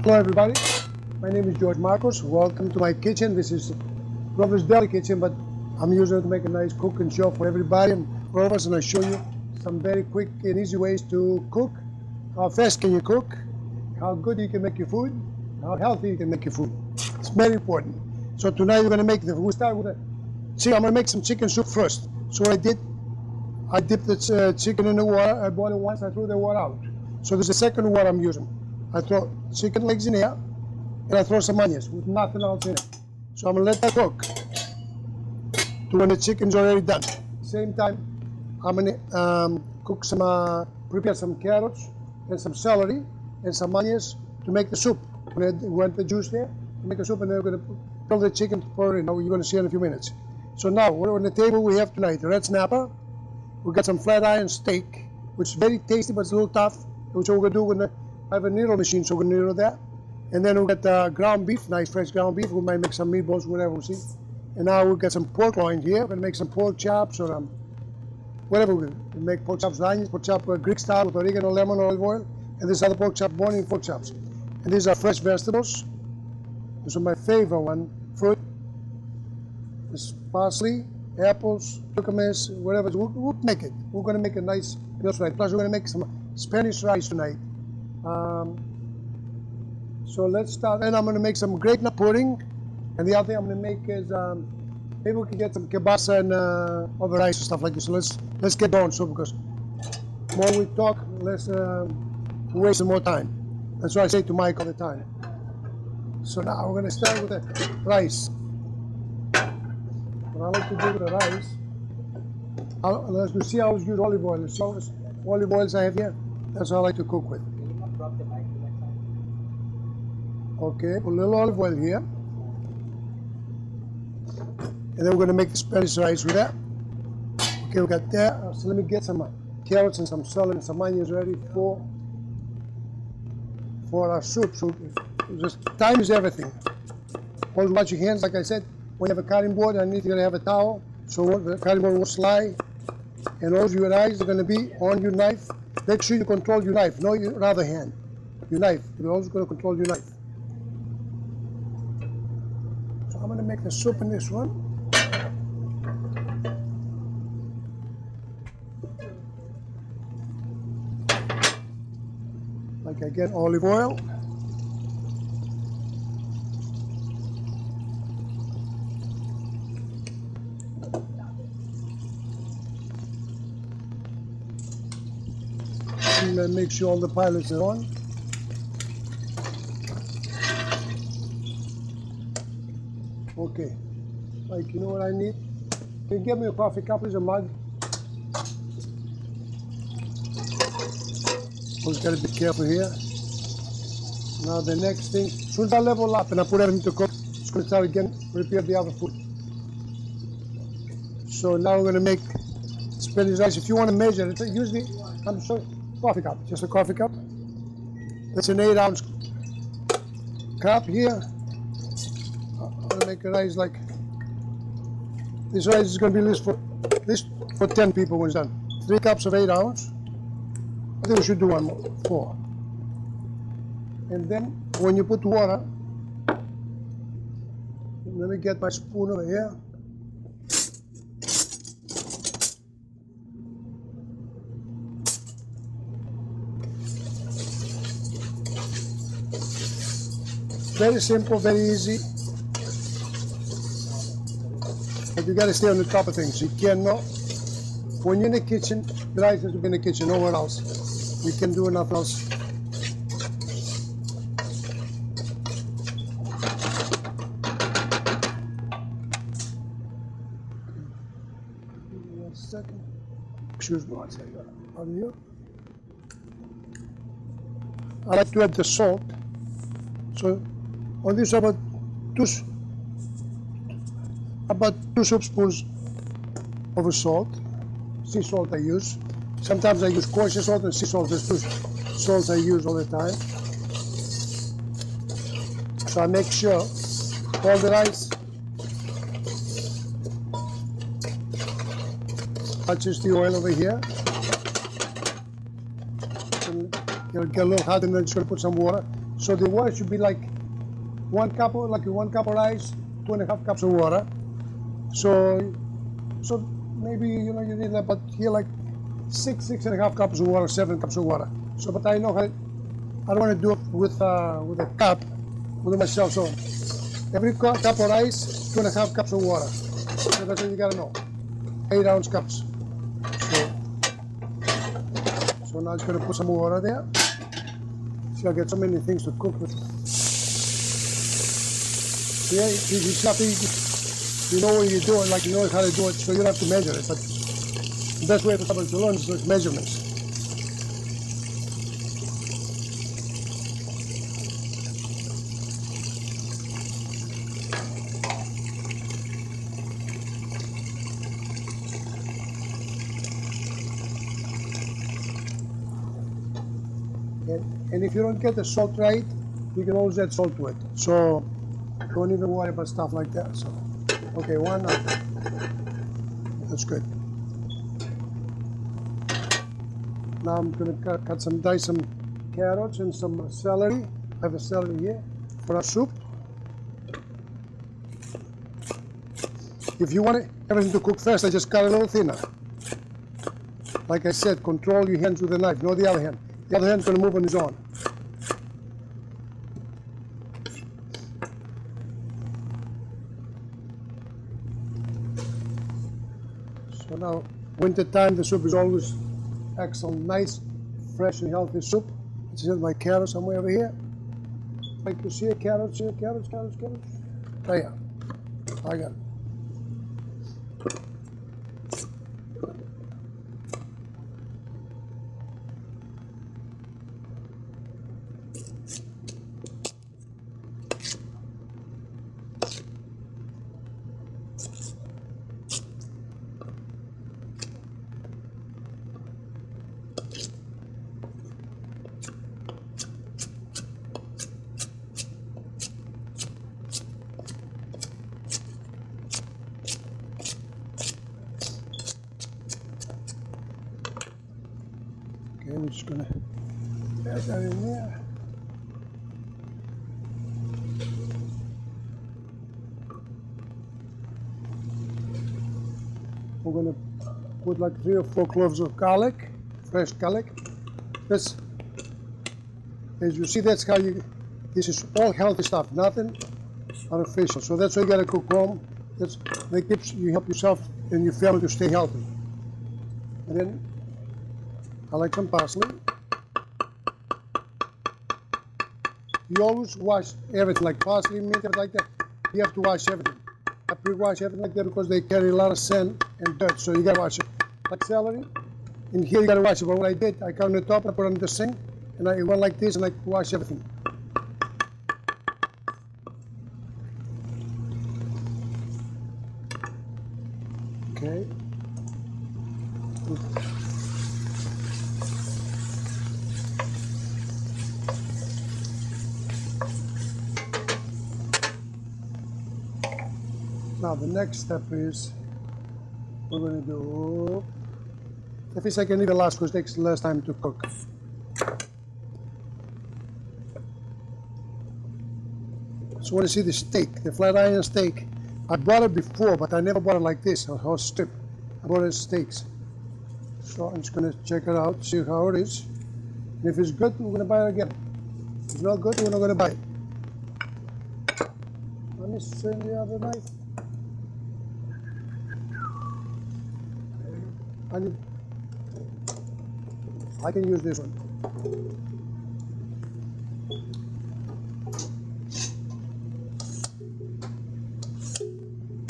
Hello everybody, my name is George Marcos. Welcome to my kitchen. This is Robert's Deli kitchen, but I'm using it to make a nice cooking show for everybody and for all of us, and I'll show you some very quick and easy ways to cook. How fast can you cook, how good you can make your food, how healthy you can make your food. It's very important. So tonight we're going to make we'll start with I'm going to make some chicken soup first. So what I dipped the chicken in the water. I boiled it once, I threw the water out. So there's the second water I'm using. I throw chicken legs in here, and I throw some onions with nothing else in it. So I'm gonna let that cook to when the chicken's already done. Same time, I'm gonna cook prepare some carrots and some celery and some onions to make the soup. We want the juice there to make the soup, and then we're gonna put the chicken for it. Now you're gonna see in a few minutes. So now, what on the table we have tonight? The red snapper. We got some flat iron steak, which is very tasty, but it's a little tough. So we're gonna do I have a needle machine, so we're gonna needle that. And then we'll get ground beef, nice fresh ground beef. We might make some meatballs, whatever we'll see. And now we've got some pork loin here. We're gonna make some pork chops or whatever we make pork chops with onions, pork chop Greek style with oregano, lemon, olive oil. And this other pork chop, morning pork chops. And these are fresh vegetables. This is my favorite one. Fruit, this parsley, apples, cucumbers, whatever. We'll make it. We're gonna make a nice meal tonight. Plus we're gonna make some Spanish rice tonight. So let's start, and I'm going to make some grape nut pudding, and the other thing I'm going to make is maybe we can get some kielbasa and other rice and stuff like this. So let's get going, so because more we talk, less we're wasting more time. That's what I say to Mike all the time. So now we're going to start with the rice. What I like to do with the rice, let's see, I always use olive oil. Let's see how much olive oils I have here. That's what I like to cook with. Okay, put a little olive oil here. And then we're going to make the Spanish rice with that. Okay, we got that. So let me get some carrots and some celery and some onions ready for our soup. So just time is everything. Always watch your hands, like I said. When you have a cutting board, underneath you're going to have a towel. So the cutting board won't slide. And all your eyes are going to be on your knife. Make sure you control your knife, not your other hand. Your knife. You're always going to control your knife. So I'm going to make the soup in this one. Like again, olive oil. And then make sure all the pilots are on. Okay, like you know what I need? Can you give me a coffee cup, please, a mug? Always gotta be careful here. Now the next thing, as soon as I level up and I put everything to cook, it's gonna start again, prepare the other food. So now we're gonna make Spanish rice. If you want to measure it, usually, I'm sorry, coffee cup, just a coffee cup. That's an 8-ounce cup here. I'm gonna make a rice like this. Rice is gonna be at least for 10 people when it's done. 3 cups of 8 ounce. I think we should do 4. And then when you put water, let me get my spoon over here. Very simple, very easy. But you gotta stay on the top of things. You cannot, when you're in the kitchen, the rice has to be in the kitchen, nowhere else. You can do nothing else. One second. Excuse me one second. How do you? I like to add the salt. So on this about 2 soup spoons of salt. Sea salt I use. Sometimes I use kosher salt and sea salt. There's 2 salts I use all the time. So I make sure all the rice touches the oil over here. It'll get a little hot, and then just going to put some water. So the water should be like 1 cup of rice, 2.5 cups of water. So maybe you need about here like 6.5 cups of water, 7 cups of water. So, but I know I don't want to do it with a cup with myself. So every cup of rice, 2.5 cups of water. So that's what you gotta know. 8-ounce cups. So now I'm just gonna put some water there. See, I get so many things to cook with. Yeah, it's nothing. You know what you're doing, like you know how to do it, so you don't have to measure it. But the best way for somebody to learn is with measurements. And if you don't get the salt right, you can always add salt to it. So don't even worry about stuff like that. So, okay, one. That's good. Now I'm going to dice some carrots and some celery. I have a celery here for our soup. If you want everything to cook fast, I just cut it a little thinner. Like I said, control your hands with the knife, not the other hand. The other hand's going to move on its own. So now, winter time, the soup is always excellent, nice, fresh and healthy soup. This is my carrots somewhere over here. Like you see, carrots here, carrots. Right here. I got it. Okay, we're just going to add that in there. We're going to put like 3 or 4 cloves of garlic, fresh garlic. This, as you see, that's how this is all healthy stuff, nothing artificial. So that's why you got to cook home. That keeps you help yourself and your family to stay healthy. And then I like some parsley. You always wash everything, like parsley, meat, everything like that. You have to wash everything. I pre-wash everything like that because they carry a lot of sand and dirt, so you gotta wash it. Like celery, in here you gotta wash it. But what I did, I cut on the top, I put it on the sink, and I went like this, and I wash everything. Okay. Now the next step is we're going to do, at least I can leave it last because it takes less time to cook. So when you see the steak, the flat iron steak, I bought it before, but I never bought it like this, a whole strip. I bought it as steaks. So I'm just going to check it out, see how it is. And if it's good, we're going to buy it again. If it's not good, we're not going to buy it. Let me send the other knife. I can use this one.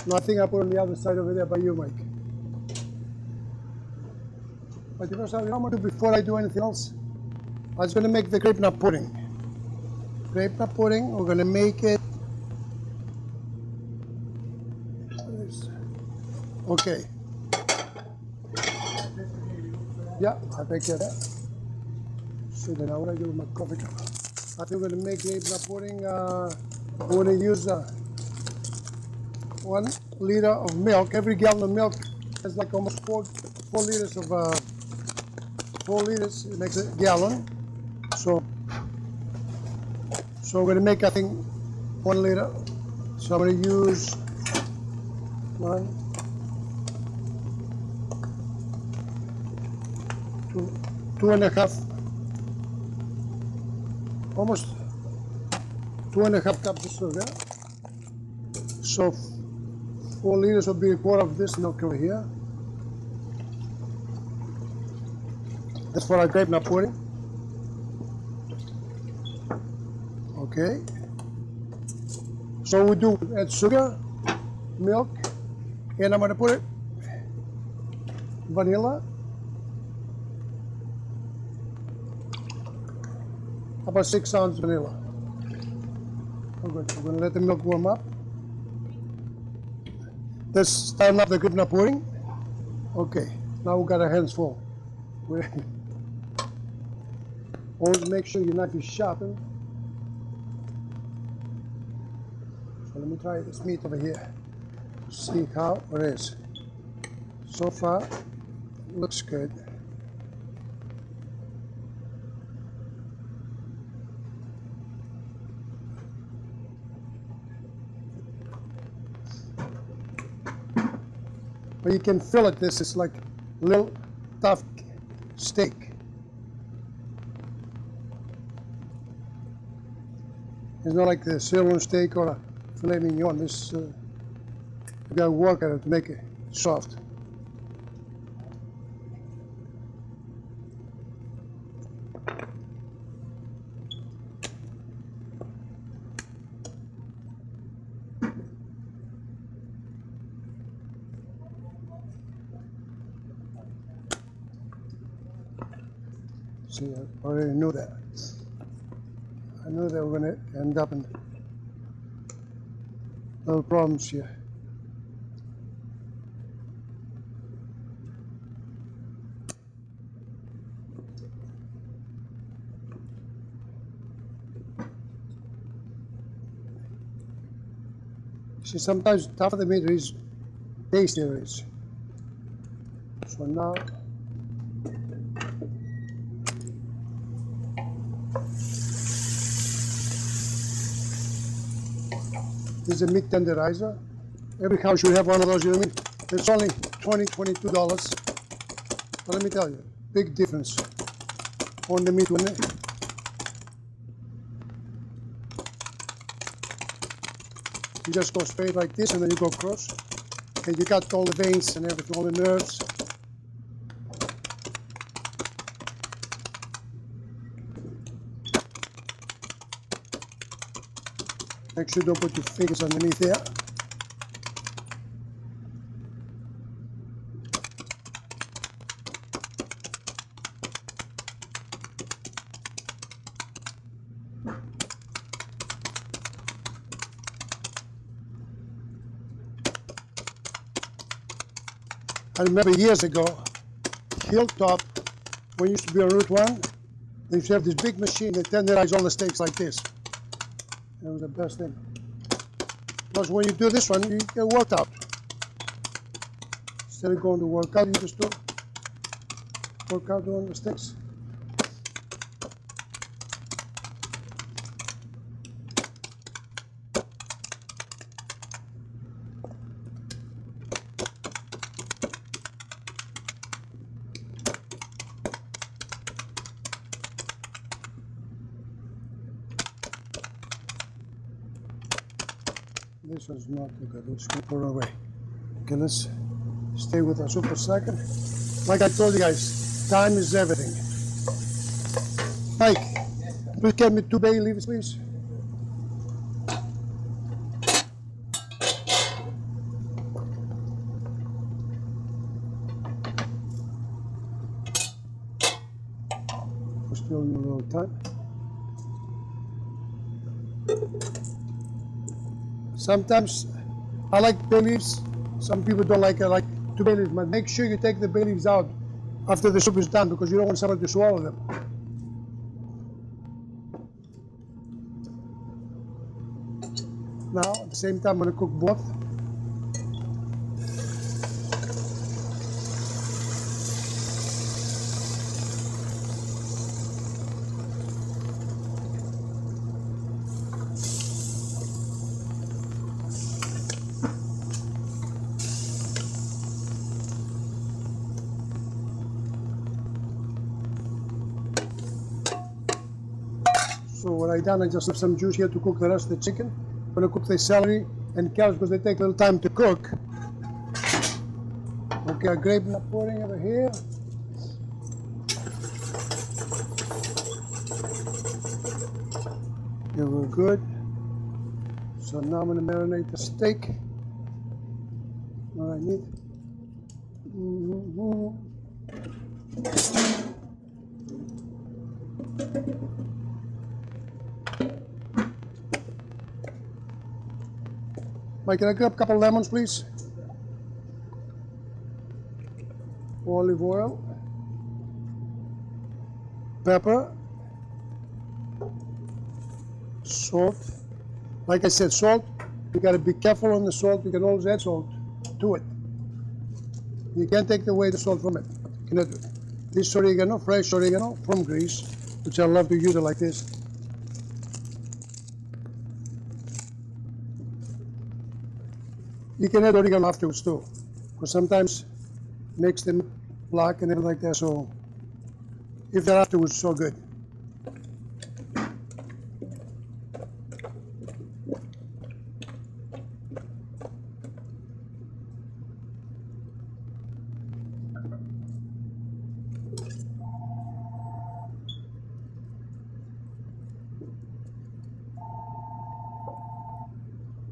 No, I think I put on the other side over there by you, Mike. But you know something I'm going to do before I do anything else? I was going to make the grape nut pudding. Grape nut pudding, we're going to make it. Okay. Yeah, I'll take care of that. So then what do I do with my coffee cup? I think we're going to make grape nut pudding. We're going to use 1 liter of milk. Every gallon of milk has like almost 4 liters of 4 liters. It makes a gallon. So So we're going to make, I think, 1 liter. So I'm going to use 1, 2, 2.5, almost 2.5 cups of sugar. So 4 liters will be a quarter of this milk over here. That's for our grape nut pudding. Okay. So we do add sugar, milk, and I'm going to put it vanilla. About 6 ounces vanilla. Oh, good. We're going to let the milk warm up. Let's start up the grape nut pudding. Okay. Now we've got our hands full. Always make sure your knife is sharpened. So let me try this meat over here. See how it is. So far, it looks good. But you can feel it. This is like a little tough steak. It's not like the sirloin steak or a filet mignon. This you gotta work at it to make it soft. See, I already knew that. I knew they were going to end up in little problems here. See, sometimes tougher the meat is, tastier it is. So now, this is a meat tenderizer. Every house should have one of those, you know what I mean? It's only $20, $22. But let me tell you, big difference on the meat, wouldn't it? You just go straight like this and then you go across. And you got all the veins and everything, all the nerves. Make sure you don't put your fingers underneath there. I remember years ago, Hilltop, when you used to be on Route 1, they used to have this big machine that tenderized all the steaks like this. It was the best thing. Plus, when you do this one, you get worked out. Instead of going to work out, you just do work out doing the steaks. This one's not too good. Let's put it away. Okay, let's stay with us for a second. Like I told you guys, time is everything. Mike, please get me 2 bay leaves, please. We're still in a little time. Sometimes I like bay leaves. Some people don't like it. I like 2 bay leaves, but make sure you take the bay leaves out after the soup is done because you don't want someone to swallow them. Now, at the same time, I'm going to cook both. what I done, I just left some juice here to cook the rest of the chicken. I'm gonna cook the celery and carrots because they take a little time to cook. Okay, our grape nut pudding over here. Yeah, we're good. So now I'm gonna marinate the steak. What I need. Mike, can I grab a couple lemons, please? Olive oil, pepper, salt. Like I said, salt, you gotta be careful on the salt. You can always add salt to it. You can't take away the salt from it. You cannot do it. This oregano, fresh oregano from Greece, which I love to use it like this. You can add oregano afterwards too, because sometimes it makes them black and everything like that. So if they're afterwards, so good.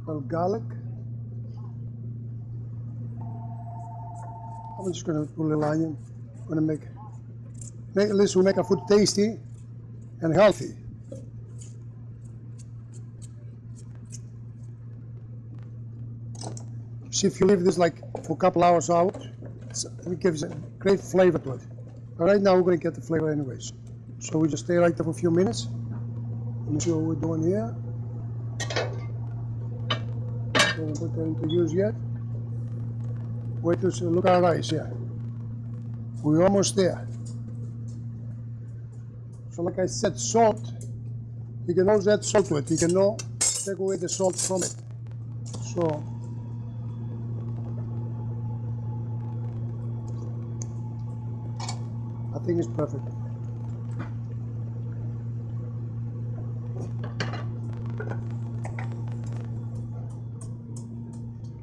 A little garlic. I'm just going to put a little onion. I'm going to make this will make our food tasty and healthy. See, if you leave this like for a couple hours out, it gives a great flavor to it. But right now we're going to get the flavor anyways. So we just stay right there for a few minutes. Let me see what we're doing here. Don't put that into use yet. Wait to see, look at our rice, yeah. We're almost there. So like I said, salt, you can always add salt to it. You can now take away the salt from it. So, I think it's perfect.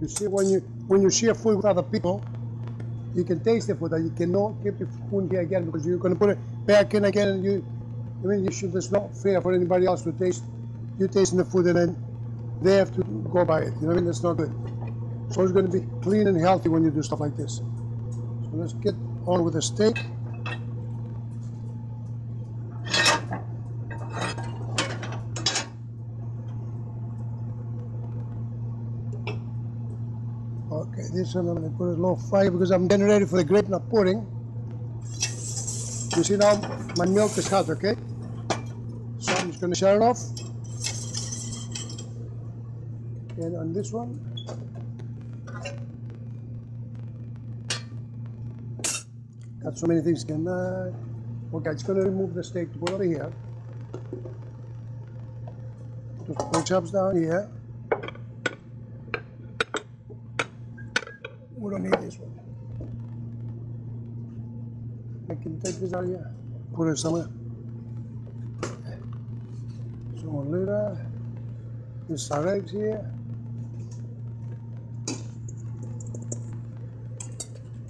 You see, when you share food with other people, you can taste the food, and you cannot keep your spoon here again because you're going to put it back in again, and it's not fair for anybody else to taste. You taste the food, and then they have to go by it. You know what I mean? That's not good. So it's going to be clean and healthy when you do stuff like this. So let's get on with the steak. Okay, this one I'm going to put a low fire because I'm getting ready for the grape nut pudding. You see now my milk is hot, okay? So I'm just going to shut it off. And on this one, got so many things. Okay, I'm just going to remove the steak to put over here. Put the pork chops down here. We don't need this one. I can take this out here, put it somewhere. So later, there's our eggs here.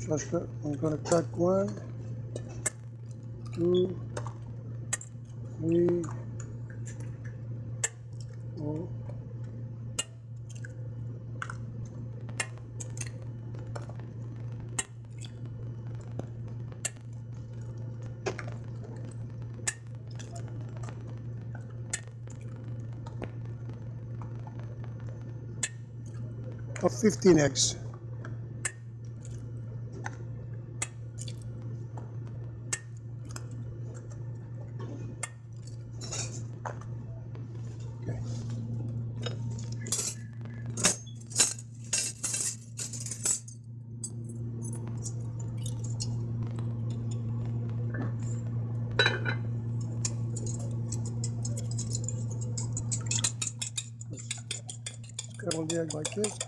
Just I'm gonna cut 1, 2, 3, 4. Of 15 eggs. Okay. Scramble the egg like this.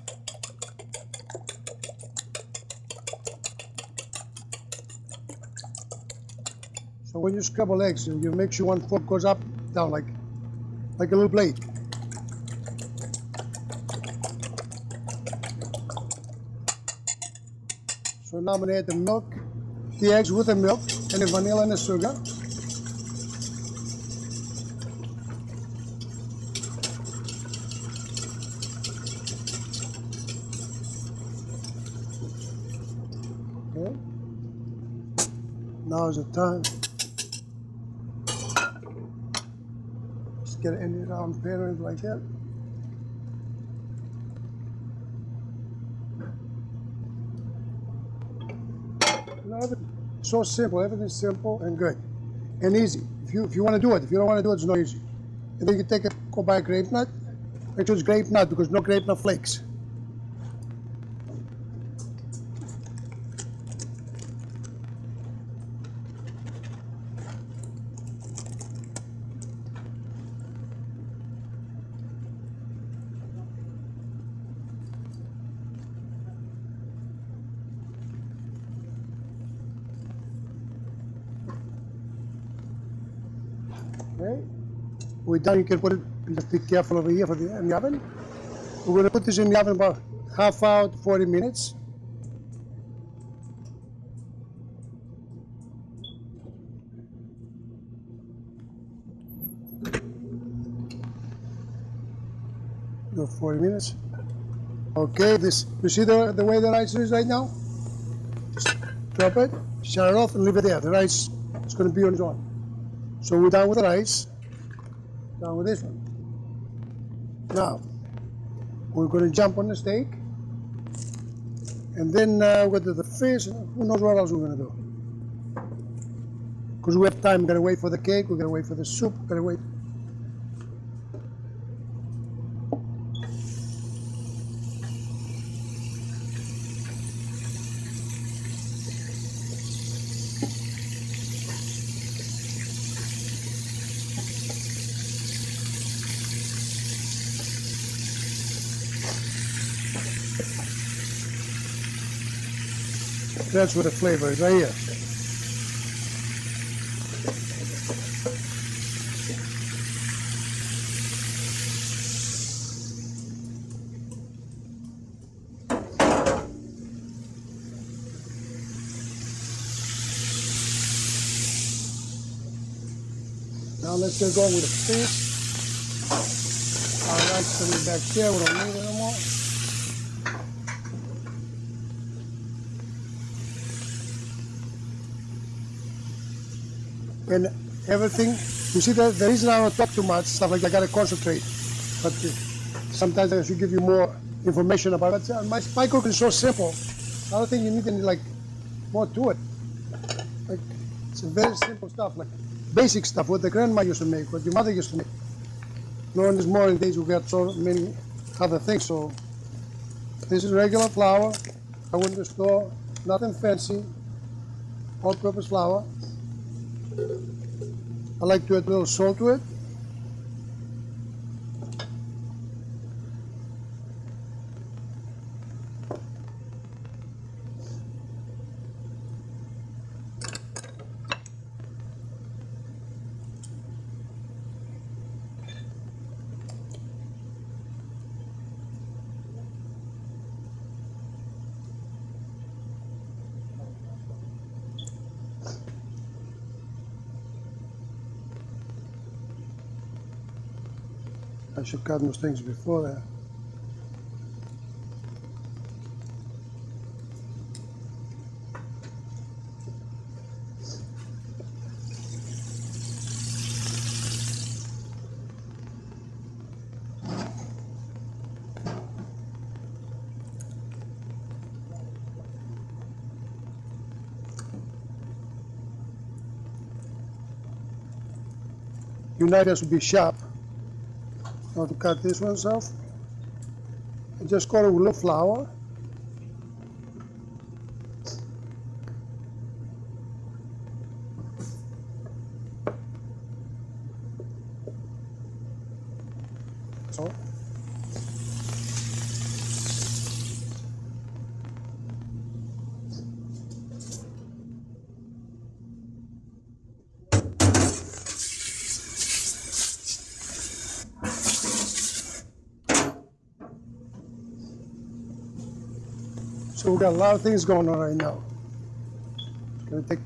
So when you scramble eggs, you make sure one fork goes up, down like like a little blade. So now I'm going to add the milk, the eggs with the milk, and the vanilla and the sugar. Okay. Now is the time. Just get it in the round pan like that. So simple, everything's simple and good and easy. If you want to do it, if you don't want to do it, it's not easy. And then you take it, go buy a grape nut. Make sure it's grape nut because no grape nut flakes. Okay, we're done. You can put it, just be careful over here in the oven. We're going to put this in the oven about half hour to 40 minutes. Go 40 minutes. Okay, this, you see the way the rice is right now? Just drop it, shut it off and leave it there. The rice is going to be on its own. So we're done with the rice, done with this one. Now, we're going to jump on the steak, and then we're going to do the fish, who knows what else we're going to do. Because we have time, we're going to wait for the cake, we're going to wait for the soup, we're going to wait. That's where the flavor is, right here. Now let's get going with the fish. Our rice is back there, we don't need it anymore. And everything, you see that the reason I don't talk too much, stuff like I gotta concentrate, but sometimes I should give you more information about it. My cooking is so simple, I don't think you need any like more to it. Like it's a very simple stuff, like basic stuff, what the grandma used to make, what your mother used to make. No one is more in days we got so many other things. So this is regular flour, I went to the store, nothing fancy, all-purpose flour. I like to add a little salt to it. I should cut those things before that. Your knife has to be sharp. Now to cut this one off, I just coat it with a little flour. So. So we've got a lot of things going on right now. It's gonna take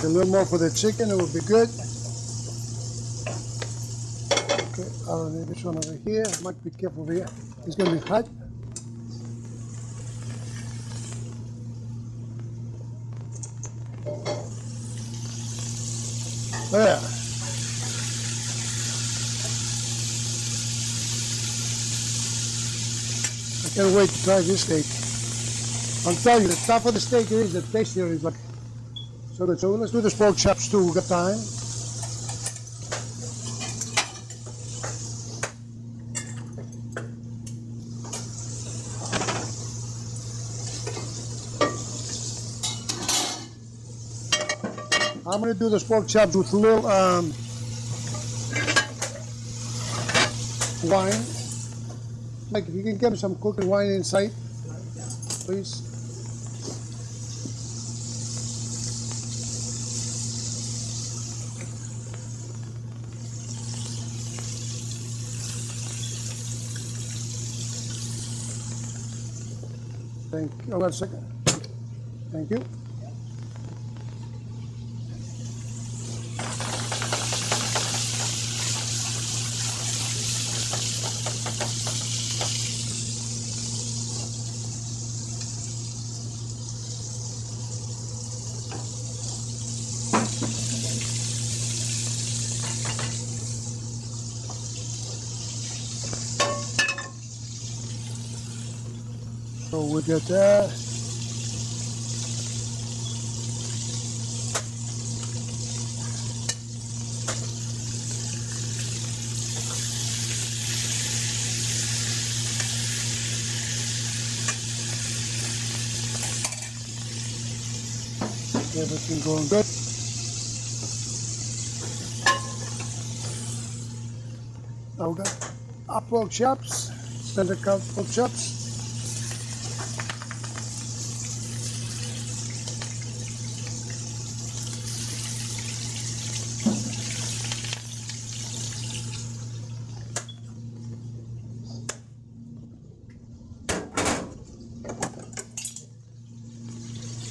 a little more for the chicken, it will be good. Okay, I'll need this one over here. I might be careful over here. It's gonna be hot. There. I can't wait to try this steak. I'm telling you, the tougher the steak is, the tastier it is. But so good. So let's do the pork chops too. We've got time. I'm going to do the pork chops with a little wine. Like, if you can get me some cooking wine inside, please. Thank you. Oh, 1 second. Thank you. So we get that. Everything going good. Now we got pork chops, center cut pork chops.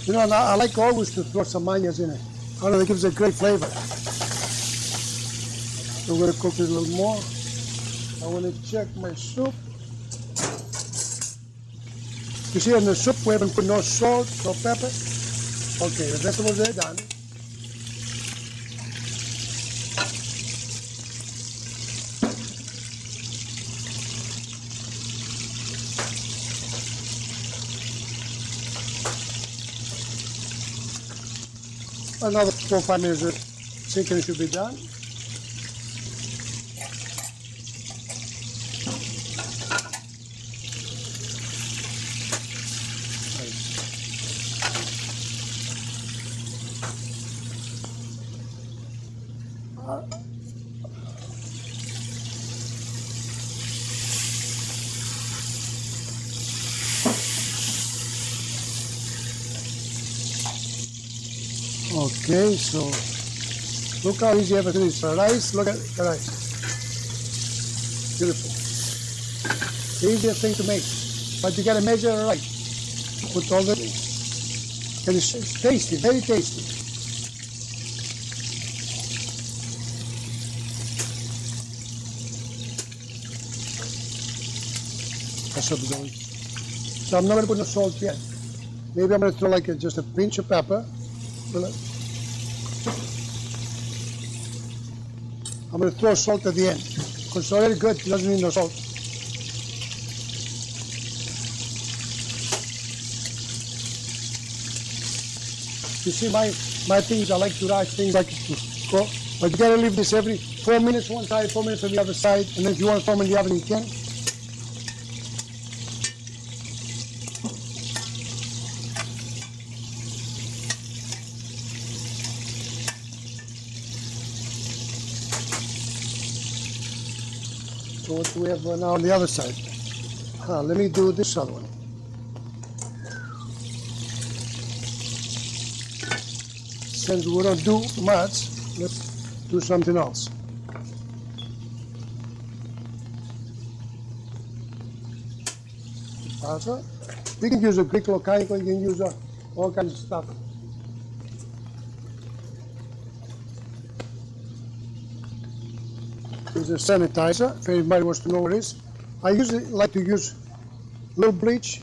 You know, I like always to throw some onions in it. I don't know, it gives a great flavor. So we're going to cook it a little more. I want to check my soup. You see in the soup we haven't put no salt, no pepper. Okay, the vegetables are done. Another 4 or 5 minutes, the chicken should be done. Okay, so look how easy everything is. For rice, look at the rice. Beautiful. Easiest thing to make. But you gotta measure it right. Put all the things. And it's tasty, very tasty. That's what we're doing. So I'm not gonna put no salt yet. Maybe I'm gonna throw like just a pinch of pepper. I'm going to throw salt at the end because it's already good, it doesn't need no salt. You see my things, I like to rice things like to go, but you got to leave this every 4 minutes one side, 4 minutes on the other side, and then if you want to throw them in the oven you can. So what do we have now on the other side? Let me do this other one. Since we don't do much, let's do something else. Also, you can use a Greek locanico, you can use all kinds of stuff. This is a sanitizer, if anybody wants to know what it is. I usually like to use a little bleach,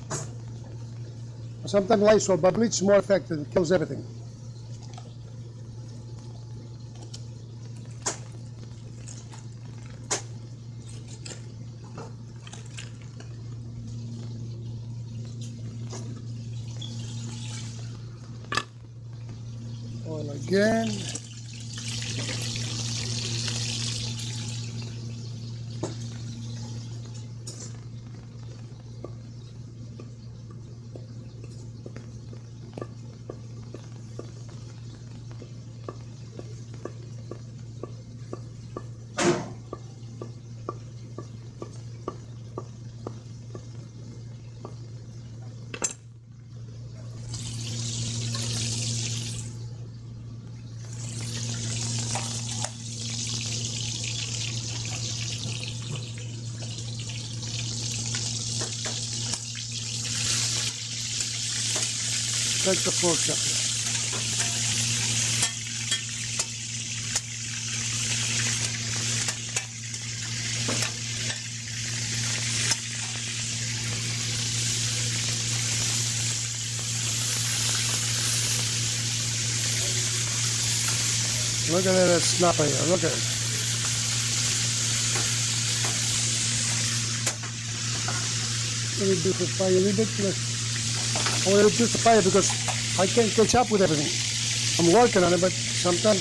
sometimes Lysol, but bleach is more effective, it kills everything. Oil again. Take the fork up. Look at that snapper here, look at it. Let me reduce the fire a little bit. I want to reduce the fire because I can't catch up with everything. I'm working on it, but sometimes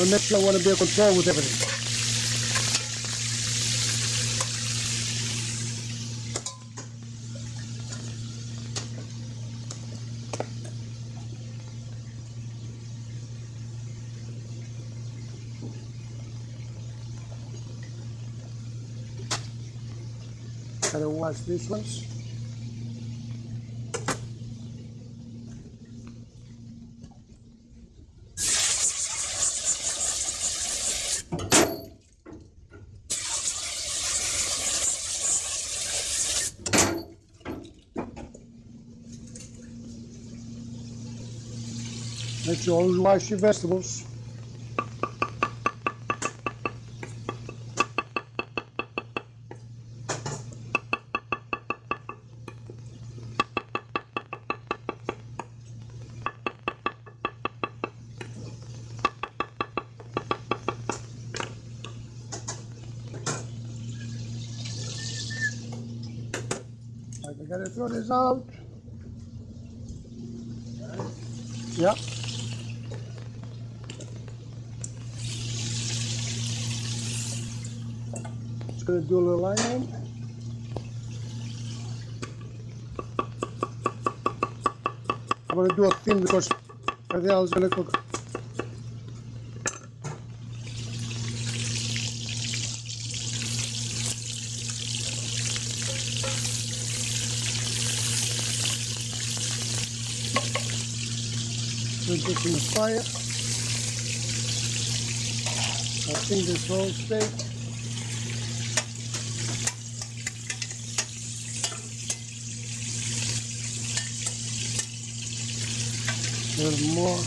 I make sure I want to be in control with everything. Gotta wash these ones. Make sure you always wash your vegetables. I gotta throw this out. Yep. Just gonna do a little onion. I'm gonna do a thin because everything else is gonna cook. Put this in the fire. I think this whole steak. A little more.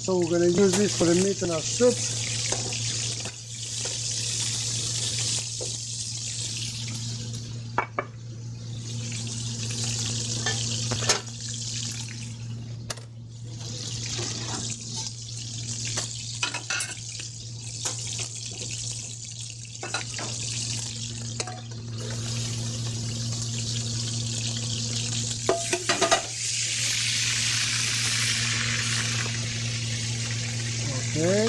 So we're going to use this for the meat in our soup. Okay.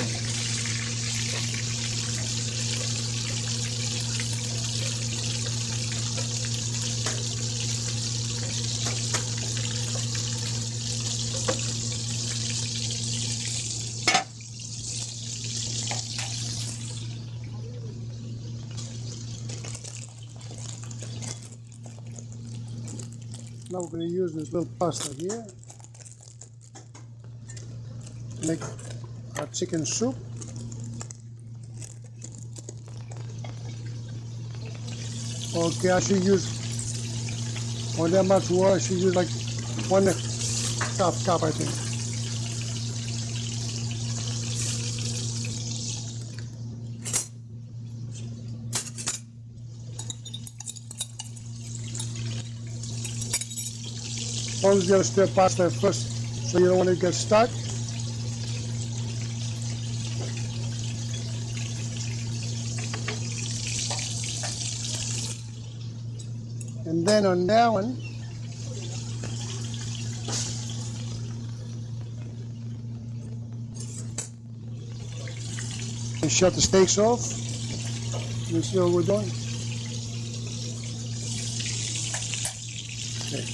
Now we're going to use this little pasta here to make our chicken soup. Okay, I should use, on that much water, I should use like 1.5 cup, I think. Always got to stir pasta first so you don't want it to get stuck. And then on that one, we shut the steaks off. You see what we're doing? Okay.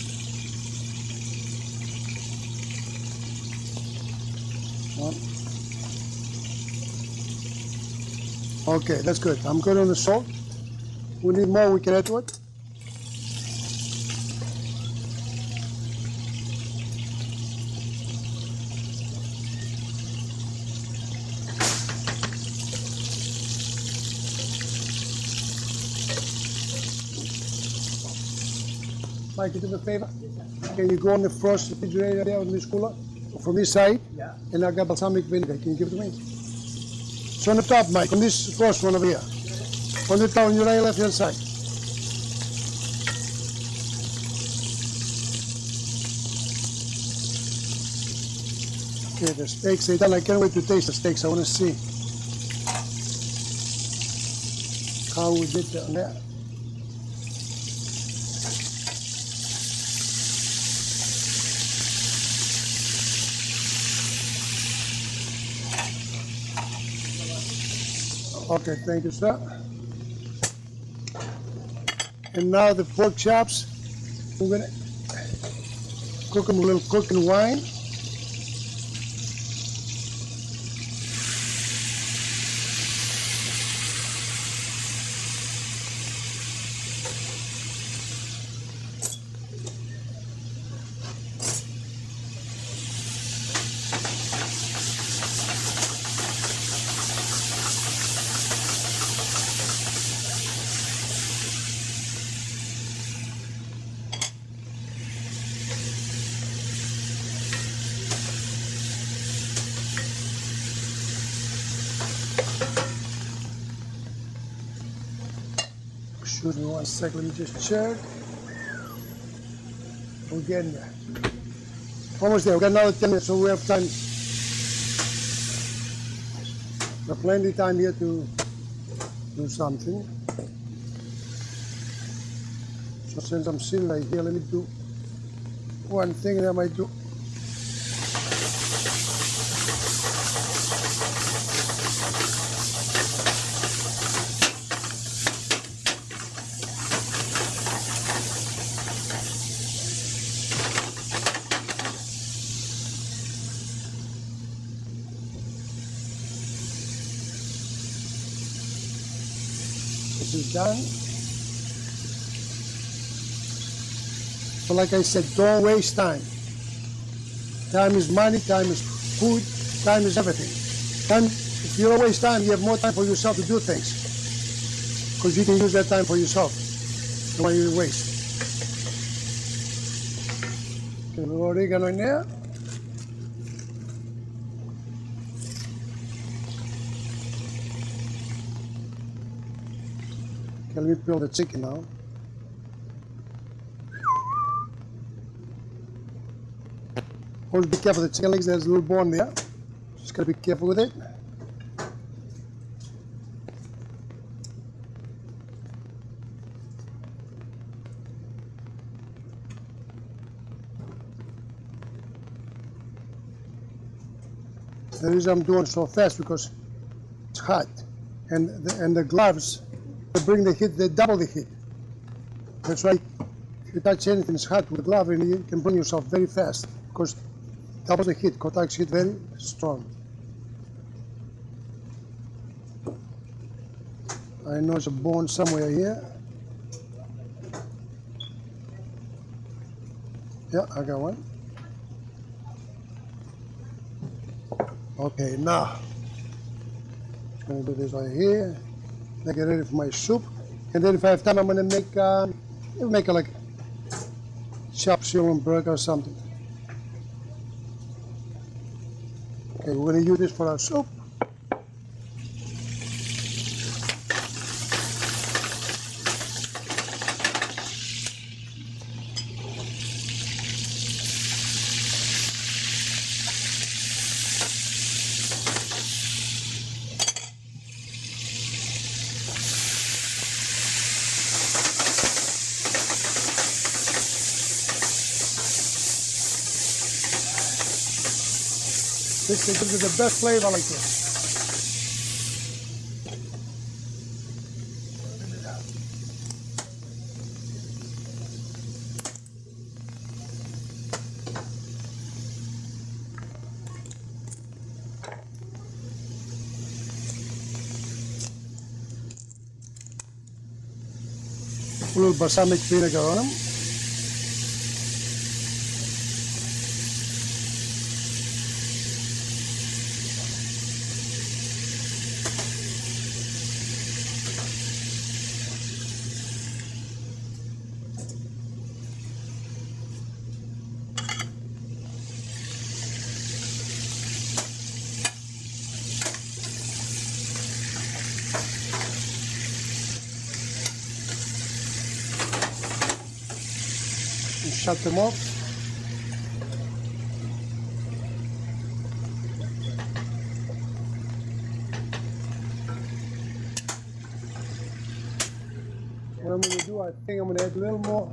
Okay, that's good. I'm good on the salt. We need more, we can add to it. Mike, you do me a favor? Can you go on the first refrigerator there on this cooler? From this side? Yeah. And I got balsamic vinegar. Can you give it to me? It's on the top, Mike, on this first one over here. On the top, on your right left hand side. Okay, the steaks are done. I can't wait to taste the steaks. I want to see how we did on that. Okay, thank you, sir. And now the pork chops, we're gonna cook them a little cooking wine. Excuse me 1 second, let me just check. We're getting there. Almost there, we got another 10 minutes, so we have time. We have plenty of time here to do something. So since I'm sitting right here, let me do one thing that I might do. This is done. So like I said, don't waste time. Time is money, time is food, time is everything. Time, if you don't waste time, you have more time for yourself to do things. Because you can use that time for yourself. Don't want you to waste. Okay, a little oregano in there. Okay, let me peel the chicken now. Always be careful, the chicken legs, there's a little bone there. Just gotta be careful with it. The reason I'm doing so fast because it's hot, and the gloves, they bring the heat, they double the heat. That's why if you touch anything that's hot with glove, and you can burn yourself very fast because double the heat. Kotaks heat very strong. I know there's a bone somewhere here. Yeah, I got one. Okay, now I'm gonna do this right here. Make it ready for my soup, and then if I have time, I'm gonna make like chopped Schulenburg or something. Okay, we're gonna use this for our soup. This gives it the best flavor like this. A little balsamic vinegar on them. Shut them off. What I'm going to do, I think I'm going to add a little more.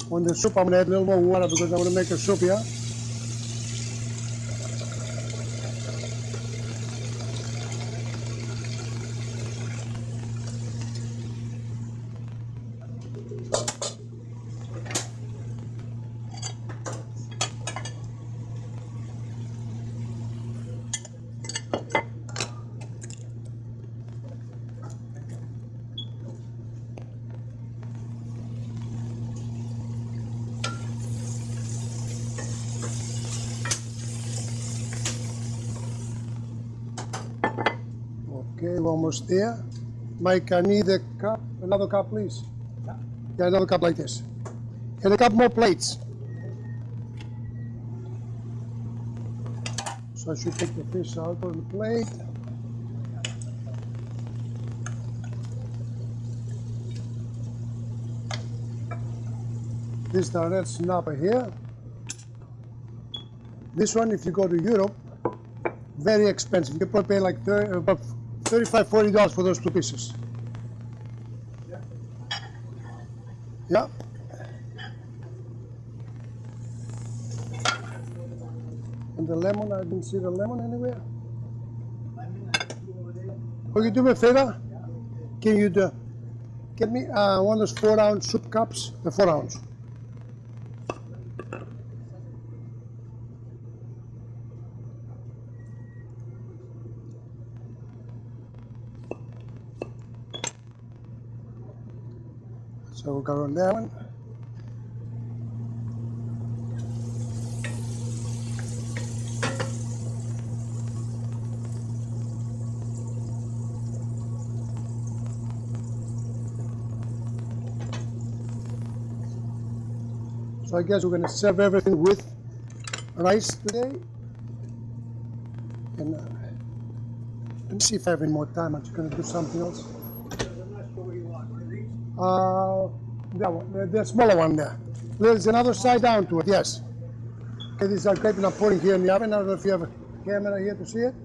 On the soup, I'm going to add a little more water because I'm going to make a soup here. Okay, we're almost there. Mike, I need a cup, another cup, please. Yeah, another cup like this. And a couple more plates. So I should take the fish out of the plate. This is the red snapper here. This one, if you go to Europe, very expensive. You probably pay like about $35, $40 for those two pieces. Yeah. And the lemon, I didn't see the lemon anywhere. Oh, you do me a favor? Can you get me one of those 4-ounce soup cups? The 4-ounce. So we'll go on that one. So I guess we're going to serve everything with rice today. And let me see if I have any more time. I'm just going to do something else. That one, the smaller one there. There's another side down to it, yes. Okay, these are grape I'm putting here in the oven. I don't know if you have a camera here to see it.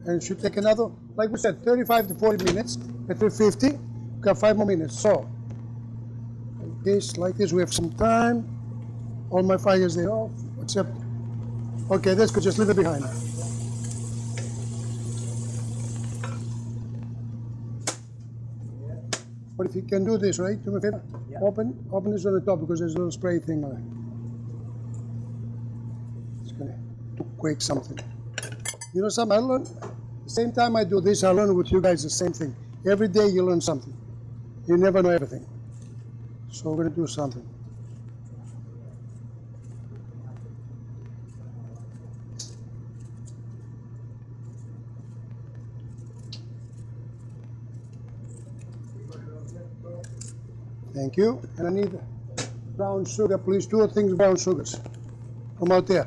And it should take another, like we said, 35 to 40 minutes at 350. We've got 5 more minutes. So, like this, we have some time. All my fires, they're off, except Okay, that's good. Just leave it behind. But if you can do this, right? Do me a favor. Yeah. Open this on the top because there's a little spray thing on it. It's gonna to quake something. You know something I learned? The same time I do this, I learn with you guys the same thing. Every day you learn something. You never know everything. So we're gonna do something. Thank you. And I need brown sugar, please. 2 things brown sugars. Come out there.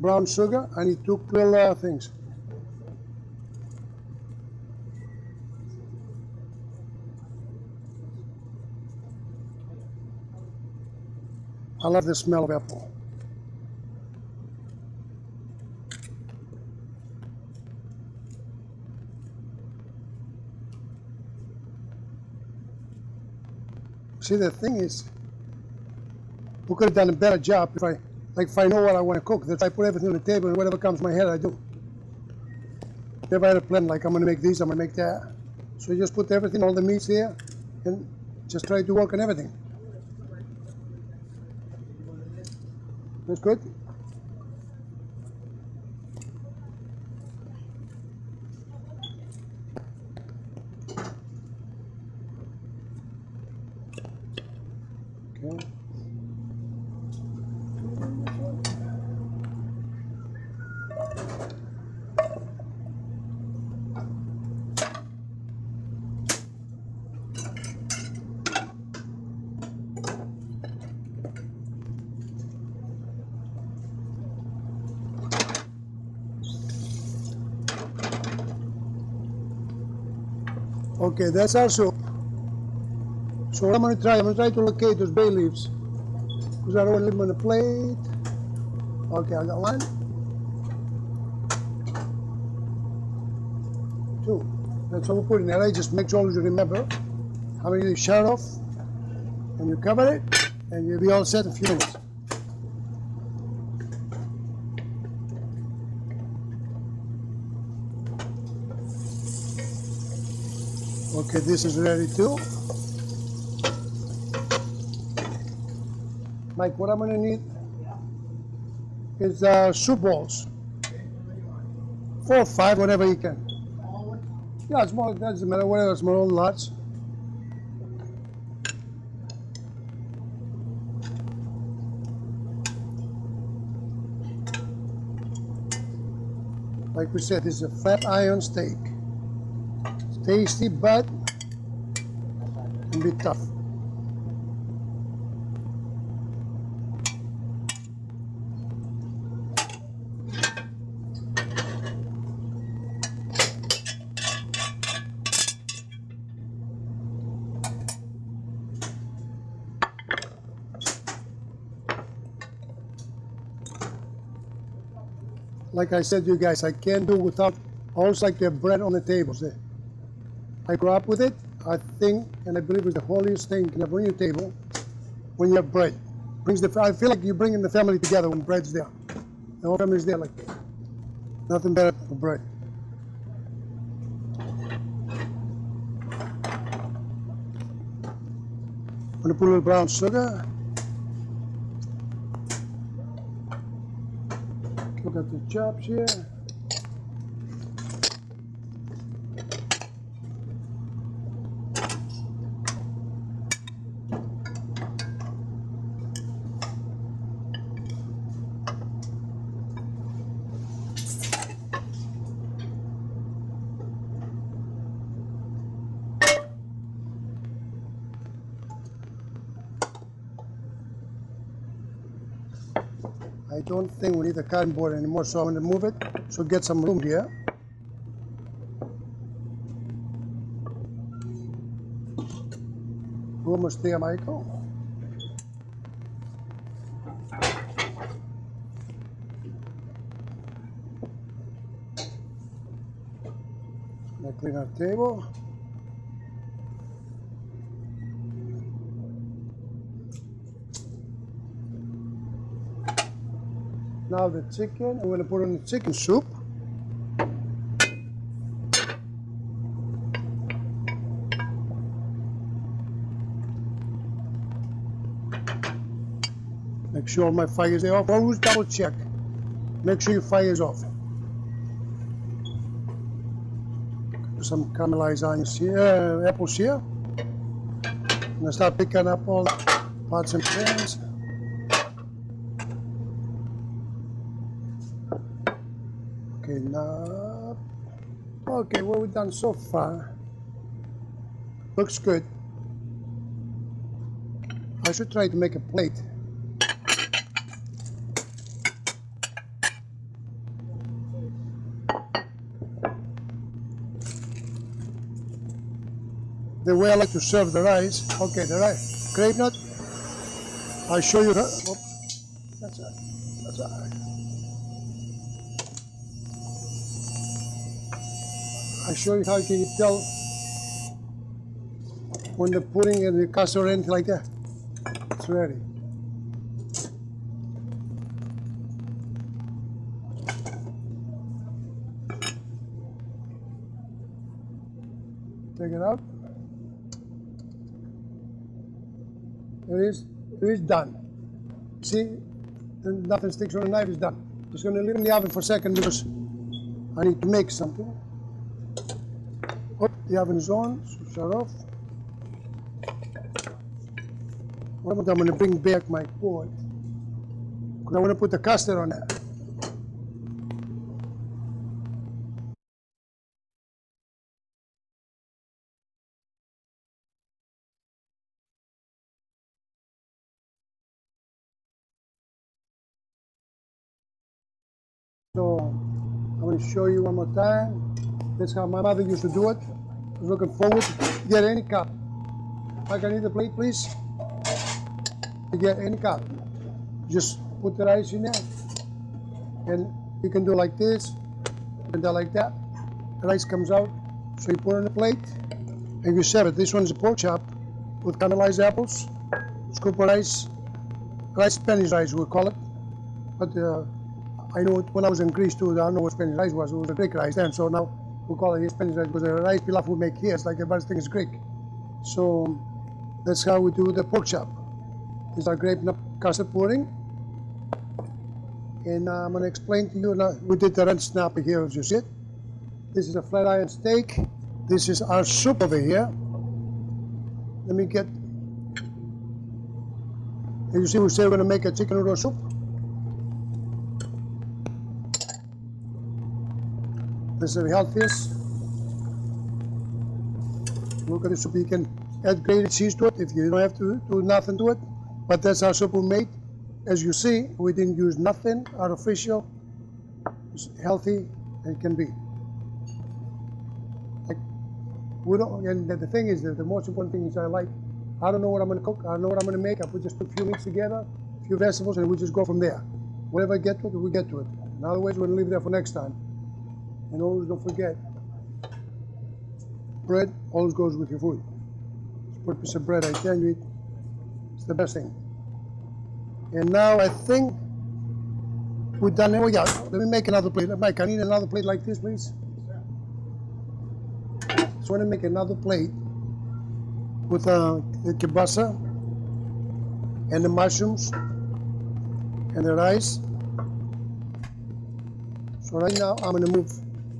Brown sugar. I need 2 little things. I love the smell of apple. See, the thing is, we could have done a better job if I know what I want to cook. That I put everything on the table and whatever comes to my head, I do. Never had a plan like I'm going to make this, I'm going to make that. So you just put everything, all the meats there, and just try to work on everything. That's good. Okay. Okay, that's our soup. So what I'm going to try to locate those bay leaves because I don't want to leave them on the plate. Okay, I got 1, 2. That's all we put in there. Just make sure you remember how many you shut off and you cover it and you'll be all set in a few minutes. Okay, this is ready too. Mike, what I'm going to need is soup balls. 4 or 5, whatever you can. Yeah, small, doesn't matter, whatever, small, large. Like we said, this is a flat iron steak. It's tasty, but can be tough. Like I said, you guys, I can't do without, I always like to have bread on the tables there. I grew up with it. I think, and I believe it's the holiest thing you can have on your table when you have bread. I feel like you're bringing the family together when bread's there. The whole family's there like nothing better than bread. I'm gonna put a little brown sugar. Look at the chops here. I don't think we need a cutting board anymore, so I'm going to move it so get some room here. We're almost there, Michael. Going to clean our table. Now the chicken, I'm going to put on the chicken soup. Make sure my fire is off. Always double check. Make sure your fire is off. Put some caramelized onions here, apples here. I'm going to start picking up all the pots and pans. Okay, now, okay, what we've done so far looks good. I should try to make a plate. The way I like to serve the rice. Okay, the rice, grape nut. I'll show you. Oops, that's all right. That's all right. I'll show you how you can tell when the pudding and the custard or anything like that. It's ready. Take it out. It is done. See, nothing sticks on the knife, it's done. Just going to leave it in the oven for a second because I need to make something. Oh, the oven is on, so shut off. I'm going to bring back my pot because I want to put the custard on that. So I'm going to show you one more time. That's how my mother used to do it. I was looking forward to get any cup. I can need a plate, please. You get any cup. Just put the rice in there. And you can do like this, and do like that. The rice comes out. So you put it on the plate, and you serve it. This one's a pork chop with caramelized apples, scoop of rice Spanish rice we call it. But I know when I was in Greece too, I don't know what Spanish rice was. It was a Greek rice then, so now we call it Spanish rice because the rice pilaf we make here, it's like everything is Greek. So that's how we do the pork chop. This is our grape nut custard pudding. And I'm going to explain to you now, we did the red snapper here as you see it. This is a flat iron steak. This is our soup over here. Let me get, and you see we say we're going to make a chicken noodle soup. This is the healthiest. Look at the soup. You can add grated cheese to it if you don't have to do nothing to it. But that's our soup we made. As you see, we didn't use nothing artificial. It's healthy as it can be. Like, we don't, and the thing is that the most important thing is I don't know what I'm going to cook. I don't know what I'm going to make. I put just a few meats together, a few vegetables, and we just go from there. Whatever I get to it, we get to it. In other words, we're going to leave it there for next time. And always don't forget, bread always goes with your food. Just put a piece of bread right there and you eat. It's the best thing. And now I think we're done. Oh yeah, let me make another plate. Mike, I need another plate like this, please. So I want to make another plate with the kielbasa and the mushrooms and the rice. So right now I'm going to move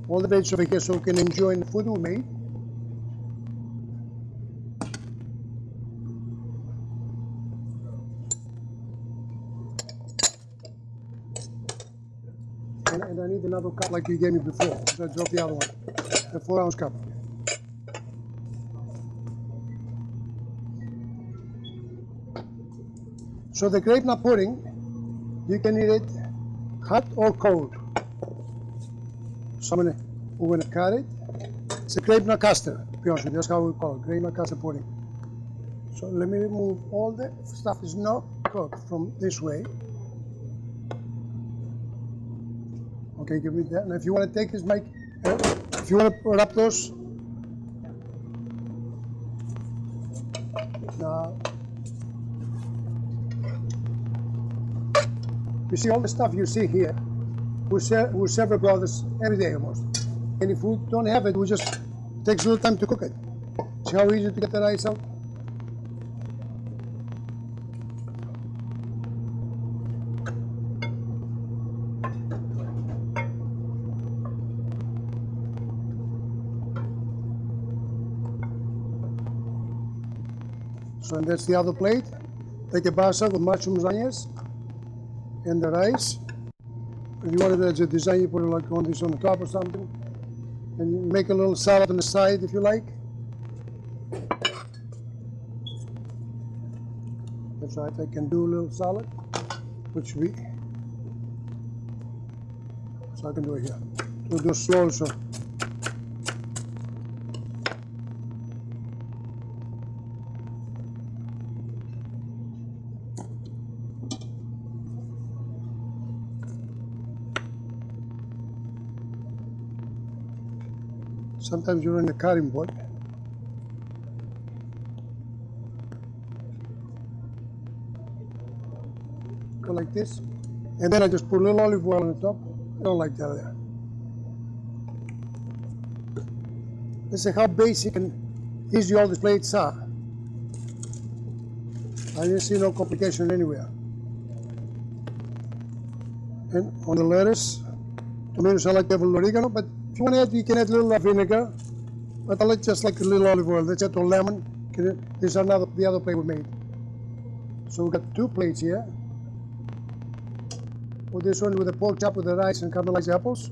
all the veggies over here so we can enjoy the food we made. And I need another cup like you gave me before. So I dropped the other one, the 4-ounce cup. So the grape nut pudding, you can eat it hot or cold. So we're gonna cut it. It's a grape nut custard, to be honest with you. That's how we call it, grape nut custard pudding. So let me remove all the stuff is not cooked from this way. Okay, give me that. And if you want to take this, Mike, if you want to wrap those. Now, You see all the stuff you see here, we serve our brothers every day almost. And if we don't have it, we just takes a little time to cook it. See how easy to get the rice out? So and that's the other plate. Take a basa with mushrooms, onions, and the rice. If you want it as a design, you put it like on this on the top or something. And you make a little salad on the side if you like. That's right, I can do a little salad, which we, so I can do it here. We'll do slow also. Sometimes you're in the cutting board. Go like this. And then I just put a little olive oil on the top. I don't like that there. This is how basic and easy all the plates are. I didn't see no complication anywhere. And on the lettuce, tomatoes I like to have a little oregano, but if you want to add, you can add a little vinegar, but I like just like a little olive oil. That's it, or lemon. This is the other plate we made. So we got two plates here. With this one with the pork chop with the rice and caramelized apples.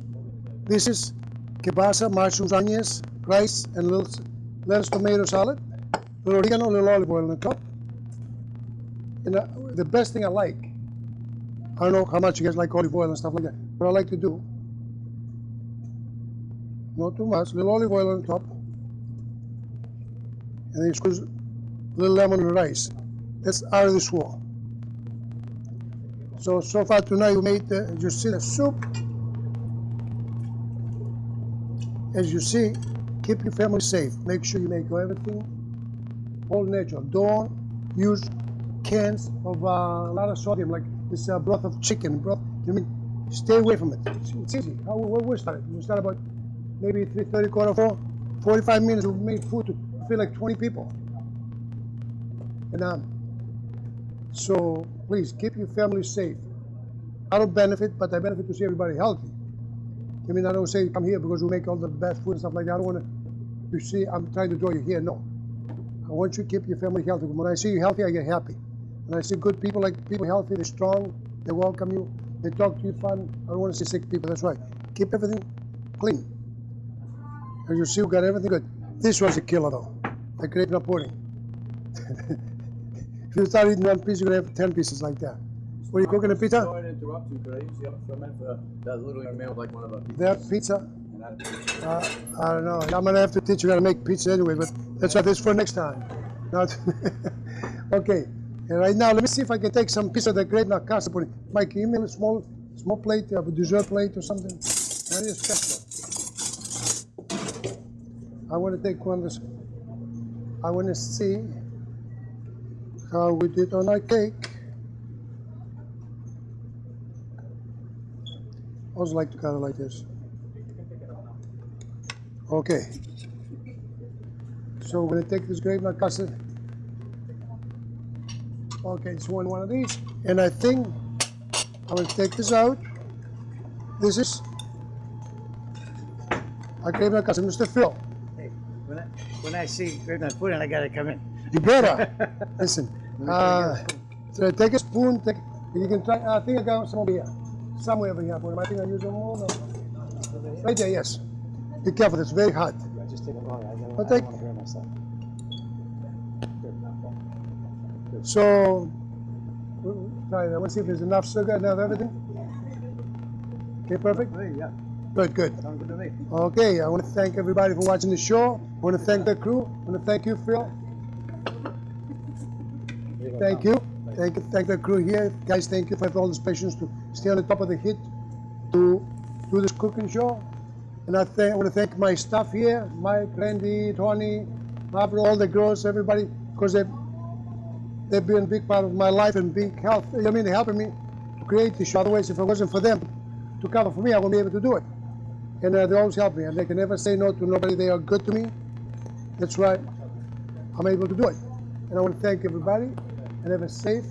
This is kielbasa, mushrooms, onions, rice, and a little lettuce tomato salad. A little oregano, a little olive oil on the top. And the best thing I like, I don't know how much you guys like olive oil and stuff like that, but I like to do, not too much, a little olive oil on the top, and then you squeeze a little lemon on the rice. That's out of this world. So far tonight we made, you see the soup. As you see, keep your family safe. Make sure you make everything all natural. Don't use cans of a lot of sodium, like this broth of chicken broth. You mean, stay away from it. It's easy. Where we started? We started about maybe 3:30, 4:45. 45 minutes. We made food to feed like 20 people. And so please keep your family safe. I don't benefit, but I benefit to see everybody healthy. I mean, I don't say come here because we make all the best food and stuff like that. I don't want to see I'm trying to draw you here. No. I want you to keep your family healthy. When I see you healthy, I get happy. When I see good people, like people healthy, they're strong, they welcome you, they talk to you fun. I don't want to see sick people. That's right. Keep everything clean. As you see, we got everything good. This was a killer though. The grape nut pudding. If you start eating one piece, you're going to have 10 pieces like that. Were you cooking a pizza? Sorry to interrupt you, could I use you for a minute for that little young man would like one of our pizzas? That pizza? I don't know. I'm going to have to teach you how to make pizza anyway, but that's what this for next time. Not okay. And right now, let me see if I can take some piece of the grape nut custard pudding. Mike, give me a small plate, a dessert plate or something. Very special. I want to take one of this. I want to see how we did on our cake. I always like to cut it like this. Okay. So we're going to take this grape nut custard. Okay, it's one of these. And I think I'm going to take this out. This is a grape nut custard. Mr. Phil. Hey, when I see grape nut pudding, I got to come in. You better. Listen. So take a spoon. You can try. I think I got some over here. Somewhere over here. I think I use them all. Right there, yes. Be careful, it's very hot. Yeah, just take it long. I don't But want to burn myself. So, we'll try that. Let's see if there's enough sugar, enough everything. Okay, perfect? Hey, yeah. Good, good. Sounds good to me. Okay, I want to thank everybody for watching the show. I want to thank the crew. I want to thank you, Phil. Thank you. Thank the crew here. Guys, thank you for all this patience to stay on the top of the heat to do this cooking show. And I want to thank my staff here, Mike, Randy, Tony, Barbara, all the girls, everybody, because they've been a big part of my life and big help. I mean, helping me to create the show. Otherwise, if it wasn't for them to cover for me, I wouldn't be able to do it. And they always help me, and they can never say no to nobody. They are good to me. That's why I'm able to do it. And I want to thank everybody and have a safe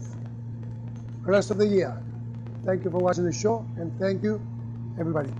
rest of the year. Thank you for watching the show, and thank you, everybody.